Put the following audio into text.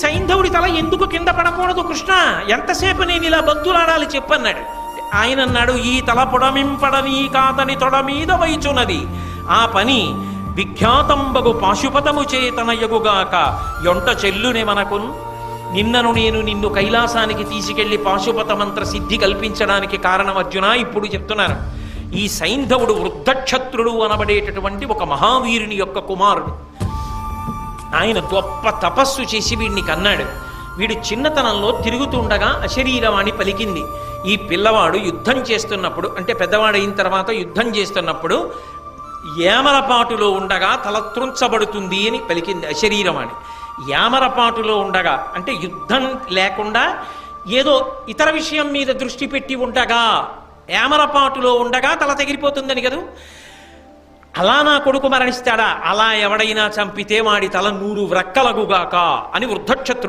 సైంధవుడి తల ఎందుకు కింద పడకూడదు కృష్ణ, ఎంతసేపు నేను ఇలా బద్దులాడాలి చెప్పన్నాడు. ఆయన అన్నాడు, ఈ తల పొడమింపడని కాతని తొడ మీద వైచున్నది, ఆ పని విఖ్యాతంబగు పాశుపతము చేతనయగుగాక యొంట చెల్లునే మనకున్. నిన్ను కైలాసానికి తీసుకెళ్లి పాశుపత మంత్ర సిద్ధి కల్పించడానికి కారణం అర్జున ఇప్పుడు చెప్తున్నాను. ఈ సైంధవుడు వృద్ధక్షత్రుడు అనబడేటటువంటి ఒక మహావీరుని యొక్క కుమారుడు. ఆయన గొప్ప తపస్సు చేసి వీడిని కన్నాడు. వీడు చిన్నతనంలో తిరుగుతుండగా అశరీరవాణి పలికింది. ఈ పిల్లవాడు యుద్ధం చేస్తున్నప్పుడు, అంటే పెద్దవాడైన తర్వాత యుద్ధం చేస్తున్నప్పుడు యామరపాటులో ఉండగా తల త్రుంచబడుతుంది అని పలికింది అశరీరవాణి. యామరపాటులో ఉండగా అంటే యుద్ధం లేకుండా ఏదో ఇతర విషయం మీద దృష్టి పెట్టి ఉండగా, యామరపాటులో ఉండగా తల తెగిరిపోతుందని కదా. అలా నా కొడుకు మరణిస్తాడా, అలా ఎవడైనా చంపితే వాడి తల 100 వ్రక్కలగుగాక అని వృద్ధక్షత్రుడు